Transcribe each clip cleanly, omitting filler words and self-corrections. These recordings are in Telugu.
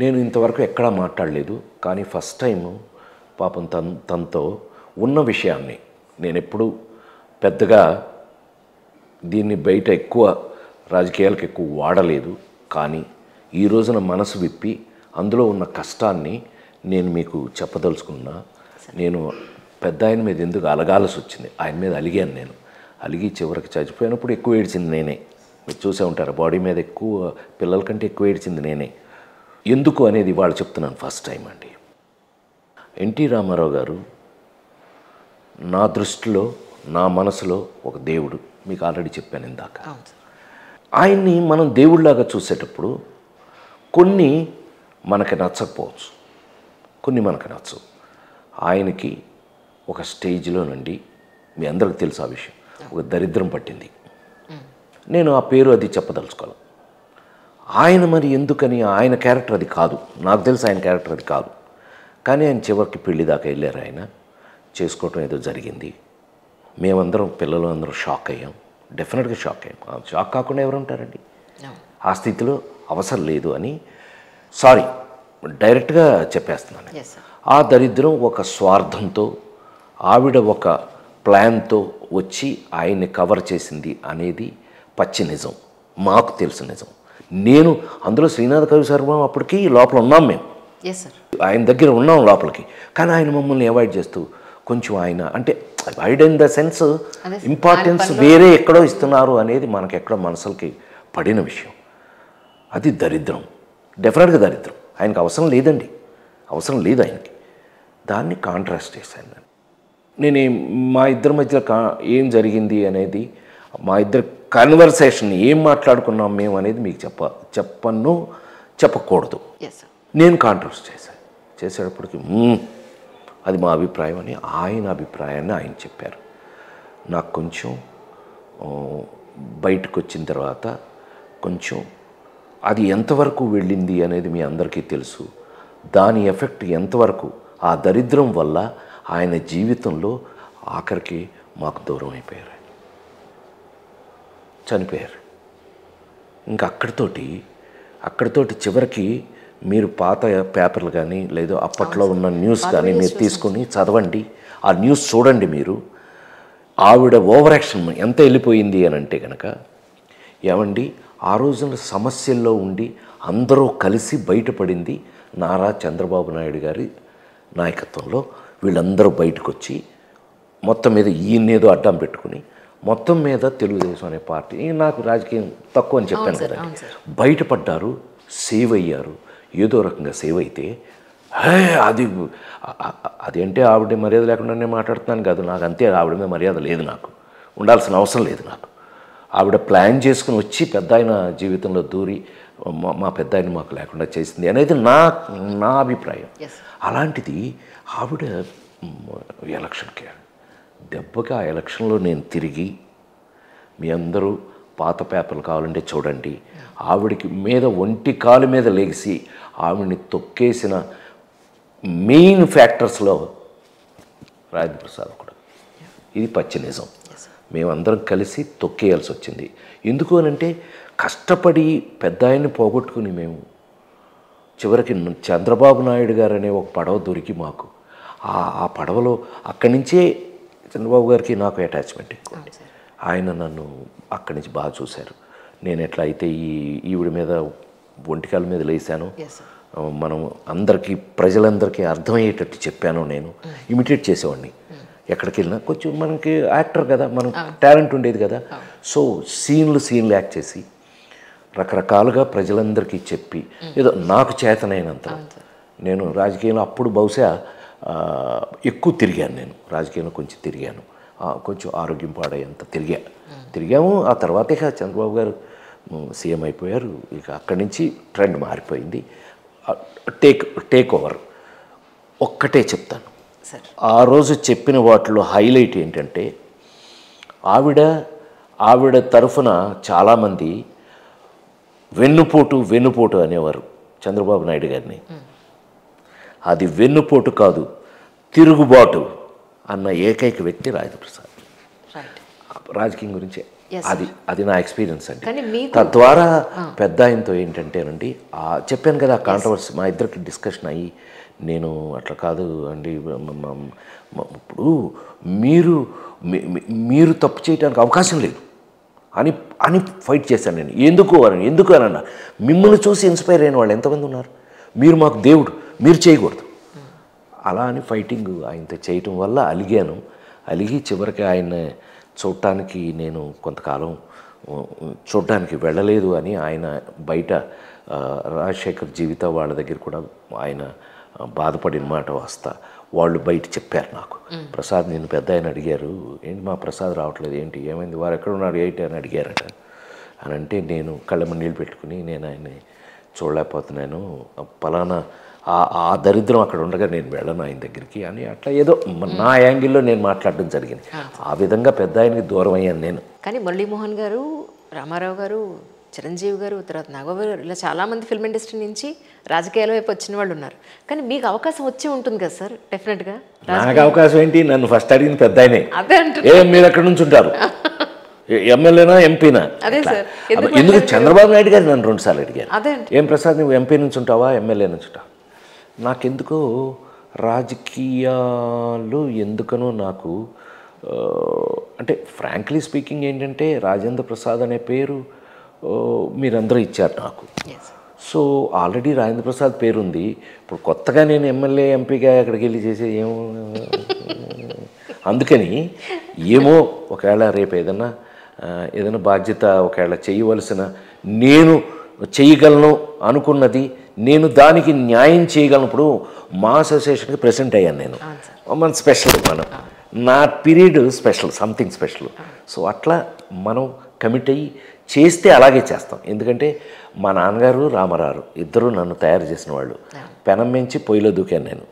నేను ఇంతవరకు ఎక్కడా మాట్లాడలేదు. కానీ ఫస్ట్ టైము పాపం తనతో ఉన్న విషయాన్ని నేనెప్పుడు పెద్దగా దీన్ని బయట ఎక్కువ రాజకీయాలకు ఎక్కువ వాడలేదు. కానీ ఈ రోజున మనసు విప్పి అందులో ఉన్న కష్టాన్ని నేను మీకు చెప్పదలుచుకున్నా. నేను పెద్ద ఆయన మీద ఎందుకు అలగాల్సి వచ్చింది, ఆయన మీద అలిగాను. నేను అలిగి చివరికి చచ్చిపోయినప్పుడు ఎక్కువ ఏడ్చింది నేనే. మీరు చూసే ఉంటారు, బాడీ మీద ఎక్కువ పిల్లల కంటే ఎక్కువ ఏడ్చింది నేనే. ఎందుకు అనేది ఇవాళ చెప్తున్నాను ఫస్ట్ టైం అండి. ఎన్టీ రామారావు గారు నా దృష్టిలో, నా మనసులో ఒక దేవుడు. మీకు ఆల్రెడీ చెప్పాను ఇందాక. ఆయన్ని మనం దేవుడిలాగా చూసేటప్పుడు కొన్ని మనకి నచ్చకపోవచ్చు, కొన్ని మనకు నచ్చవు. ఆయనకి ఒక స్టేజ్లో నుండి మీ అందరికి తెలుసు ఆ విషయం, ఒక దరిద్రం పట్టింది. నేను ఆ పేరు అది చెప్పదలుచుకోవాలి. ఆయన మరి ఎందుకని, ఆయన క్యారెక్టర్ అది కాదు, నాకు తెలుసు ఆయన క్యారెక్టర్ అది కాదు. కానీ ఆయన చివరికి పెళ్లి దాకా వెళ్ళారు. ఆయన చేసుకోవటం ఏదో జరిగింది. మేమందరం పిల్లలు అందరం షాక్ అయ్యాం, డెఫినెట్గా షాక్ అయ్యాం. షాక్ కాకుండా ఎవరు ఉంటారండి ఆ స్థితిలో? అవసరం లేదు అని సారీ డైరెక్ట్గా చెప్పేస్తున్నాను. ఆ దరిద్రం ఒక స్వార్థంతో, ఆవిడ ఒక ప్లాన్తో వచ్చి ఆయన్ని కవర్ చేసింది అనేది పచ్చి నిజం, మాకు తెలుసు నిజం. నేను అందులో శ్రీనాథ్ కవి శర్మ అప్పటికి లోపల ఉన్నాం, మేము ఆయన దగ్గర ఉన్నాం లోపలికి. కానీ ఆయన మమ్మల్ని అవాయిడ్ చేస్తూ కొంచెం ఆయన అంటే avoid in the sense importance వేరే ఎక్కడో ఇస్తున్నారు అనేది మనకి ఎక్కడో మనసులకి పడిన విషయం. అది దరిద్రం, డెఫినెట్గా దరిద్రం. ఆయనకు అవసరం లేదండి, అవసరం లేదు ఆయనకి. దాన్ని కాంట్రాస్ట్ చేశాను నేను. మా ఇద్దరి మధ్యలో ఏం జరిగింది అనేది, మా ఇద్దరు కన్వర్సేషన్ ఏం మాట్లాడుకున్నాం మేము అనేది మీకు చెప్పకూడదు. నేను కాంట్రాస్ట్ చేసేటప్పటికి అది మా అభిప్రాయం అని ఆయన అభిప్రాయాన్ని ఆయన చెప్పారు. నాకు కొంచెం బయటకు వచ్చిన తర్వాత కొంచెం అది ఎంతవరకు వెళ్ళింది అనేది మీ అందరికీ తెలుసు. దాని ఎఫెక్ట్ ఎంతవరకు, ఆ దరిద్రం వల్ల ఆయన జీవితంలో ఆఖరికి మాకు దూరం అయిపోయారు, చనిపోయారు. ఇంకా అక్కడితోటి చివరికి మీరు పాత పేపర్లు కానీ లేదా అప్పట్లో ఉన్న న్యూస్ కానీ మీరు తీసుకొని చదవండి, ఆ న్యూస్ చూడండి మీరు. ఆవిడ ఓవర్ యాక్షన్ ఎంత వెళ్ళిపోయింది అని అంటే కనుక, ఏమండి ఆ రోజున సమస్యల్లో ఉండి అందరూ కలిసి బయటపడింది నారా చంద్రబాబు నాయుడు గారి నాయకత్వంలో. వీళ్ళందరూ బయటకు వచ్చి మొత్తం మీద ఈయనేదో అడ్డం పెట్టుకుని మొత్తం మీద తెలుగుదేశం అనే పార్టీ, నాకు రాజకీయం తక్కువ అని చెప్పాను కదా, బయటపడ్డారు, సేవ్ అయ్యారు. ఏదో రకంగా సేవ్ అయితే అది అంటే ఆవిడ మర్యాద లేకుండా నేను మాట్లాడుతున్నాను కాదు, నాకు అంతే ఆవిడ మీద మర్యాద లేదు, నాకు ఉండాల్సిన అవసరం లేదు. నాకు ఆవిడ ప్లాన్ చేసుకుని వచ్చి పెద్ద ఆయన జీవితంలో దూరి మా పెద్ద ఆయన మాకు లేకుండా చేసింది అనేది నా అభిప్రాయం. అలాంటిది ఆవిడ ఎలక్షన్కి దెబ్బకి, ఆ ఎలక్షన్లో నేను తిరిగి, మీ అందరూ పాత పేపర్లు కావాలంటే చూడండి, ఆవిడకి మీద ఒంటి కాలు మీద లేచి ఆవిడని తొక్కేసిన మెయిన్ ఫ్యాక్టర్స్లో రాజేంద్ర ప్రసాద్ కూడా. ఇది పచ్చి నిజం. మేమందరం కలిసి తొక్కేయాల్సి వచ్చింది. ఎందుకు అనంటే కష్టపడి పెద్ద ఆయన్ని పోగొట్టుకుని మేము చివరికి చంద్రబాబు నాయుడు గారు అనే ఒక పడవ దొరికి మాకు ఆ పడవలో అక్కడి నుంచే చంద్రబాబు గారికి నాకు అటాచ్మెంట్ ఎక్కువ. ఆయన నన్ను అక్కడి నుంచి బాగా చూశారు. నేను ఎట్లా అయితే ఈవిడ మీద ఒంటికాల మీద లేసాను, మనం అందరికీ ప్రజలందరికీ అర్థమయ్యేటట్టు చెప్పాను. నేను ఇమిటేట్ చేసేవాడిని ఎక్కడికి వెళ్ళినా. కొంచెం మనకి యాక్టర్ కదా, మనం టాలెంట్ ఉండేది కదా. సో సీన్లు యాక్ట్ చేసి రకరకాలుగా ప్రజలందరికీ చెప్పి ఏదో నాకు చేతనైనంత. నేను రాజకీయంలో అప్పుడు బహుశా ఎక్కువ తిరిగాను. నేను రాజకీయంలో కొంచెం తిరిగాను, కొంచెం ఆరోగ్యం పాడయ్యేంత తిరిగాము. ఆ తర్వాత ఇక చంద్రబాబు గారు సీఎం అయిపోయారు. ఇక అక్కడి నుంచి ట్రెండ్ మారిపోయింది. Take over. ఒక్కటే చెప్తాను, ఆ రోజు చెప్పిన వాటిలో హైలైట్ ఏంటంటే, ఆవిడ తరఫున చాలామంది వెన్నుపోటు అనేవారు చంద్రబాబు నాయుడు గారిని. అది వెన్నుపోటు కాదు, తిరుగుబాటు అన్న ఏకైక వ్యక్తి రాజేంద్ర ప్రసాద్. రాజకీయం గురించి అది అది నా ఎక్స్పీరియన్స్ అండి. తద్వారా పెద్ద ఆయనతో ఏంటంటేనండి చెప్పాను కదా కాంట్రవర్సీ మా ఇద్దరికి డిస్కషన్ అయ్యి నేను అట్లా కాదు అండి ఇప్పుడు మీరు మీరు తప్పు చేయడానికి అవకాశం లేదు అని అని ఫైట్ చేశాను నేను. ఎందుకు అని అన్నా, మిమ్మల్ని చూసి ఇన్స్పైర్ అయిన వాళ్ళు ఎంతమంది ఉన్నారు, మీరు మాకు దేవుడు, మీరు చేయకూడదు అలా అని ఫైటింగ్ ఆయనతో చేయటం వల్ల అలిగి చివరికి ఆయన చూడటానికి నేను కొంతకాలం చూడటానికి వెళ్ళలేదు అని ఆయన బయట రాజశేఖర్ జీవిత వాళ్ళ దగ్గర కూడా ఆయన బాధపడిన మాట వస్తా వాళ్ళు బయట చెప్పారు నాకు, ప్రసాద్ నేను పెద్ద ఆయన అడిగారు ఏంటి మా ప్రసాద్ రావట్లేదు ఏంటి ఏమైంది వారు ఎక్కడ ఉన్నారు ఏంటి అని అడిగారట అని అంటే నేను కళ్ళమ్మ నీళ్ళు పెట్టుకుని నేను ఆయన్ని చూడలేకపోతున్నాను పలానా ఆ దరిద్రం అక్కడ ఉండగా నేను వెళ్ళను ఆయన దగ్గరికి అని అట్లా ఏదో నా యాంగిల్లో నేను మాట్లాడడం జరిగింది. ఆ విధంగా పెద్ద ఆయనకి దూరం అయ్యాను నేను. కానీ మురళీమోహన్ గారు, రామారావు గారు, చిరంజీవి గారు, తర్వాత నాగబాబు గారు ఇలా చాలామంది ఫిల్మ్ ఇండస్ట్రీ నుంచి రాజకీయాల వైపు వచ్చిన వాళ్ళు ఉన్నారు. కానీ మీకు అవకాశం వచ్చి ఉంటుంది కదా సార్ డెఫినెట్గా. నాకు అవకాశం ఏంటి, నన్ను ఫస్ట్ అడిగింది పెద్ద ఆయనే. అదే మీరు ఎక్కడి నుంచి ఉంటారు, ఎమ్మెల్యేనా ఎంపీనా? ఎందుకు చంద్రబాబు నాయుడు గారు నన్ను 2 సార్లు అడిగారు, ఏం ప్రసాద్ నువ్వు ఎంపీ నుంచి ఉంటావా ఎమ్మెల్యే నుంచి ఉంటావా? నాకెందుకో రాజకీయాలు ఎందుకనో నాకు అంటే ఫ్రాంక్లీ స్పీకింగ్ ఏంటంటే రాజేంద్ర ప్రసాద్ అనే పేరు మీరందరూ ఇచ్చారు నాకు. సో ఆల్రెడీ రాజేంద్ర ప్రసాద్ పేరుంది. ఇప్పుడు కొత్తగా నేను ఎమ్మెల్యే ఎంపీగా అక్కడికి వెళ్ళి చేసేది ఏమో, అందుకని ఏమో ఒకవేళ రేపు ఏదైనా బాధ్యత ఒకవేళ చేయవలసిన నేను చేయగలను అనుకున్నది నేను దానికి న్యాయం చేయగలనప్పుడు మా అసోసియేషన్కి ప్రెసిడెంట్ అయ్యాను నేను. మన స్పెషల్ నా period special, something special. So అట్లా మనం కమిట్ అయ్యి చేస్తే అలాగే చేస్తాం. ఎందుకంటే మా నాన్నగారు రామారావు ఇద్దరు నన్ను తయారు చేసిన వాళ్ళు. పెనం మించి పొయ్యిలో దూకాను నేను.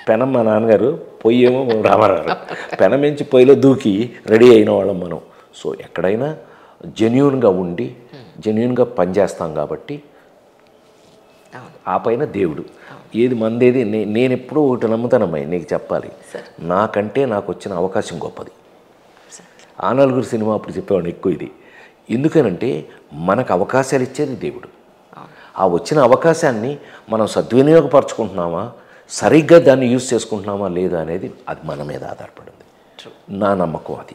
పెనం మా నాన్నగారు, పొయ్యి ఏమో రామారావు. పెనం మించి పొయ్యిలో దూకి రెడీ అయిన వాళ్ళం మనం. సో ఎక్కడైనా జెన్యూన్గా ఉండి జెన్యూన్గా పనిచేస్తాం కాబట్టి ఆ పైన దేవుడు ఏది మందేది. నేను ఎప్పుడూ ఒకటి నమ్ముతానమ్మాయి నీకు చెప్పాలి, నాకంటే నాకు వచ్చిన అవకాశం గొప్పది. ఆ నలుగురు సినిమా అప్పుడు చెప్పేవాడిని ఎక్కువ ఇది. ఎందుకనంటే మనకు అవకాశాలు ఇచ్చేది దేవుడు. ఆ వచ్చిన అవకాశాన్ని మనం సద్వినియోగపరచుకుంటున్నామా, సరిగ్గా దాన్ని యూజ్ చేసుకుంటున్నామా లేదా అనేది అది మన మీద ఆధారపడింది. నా నమ్మకం అది.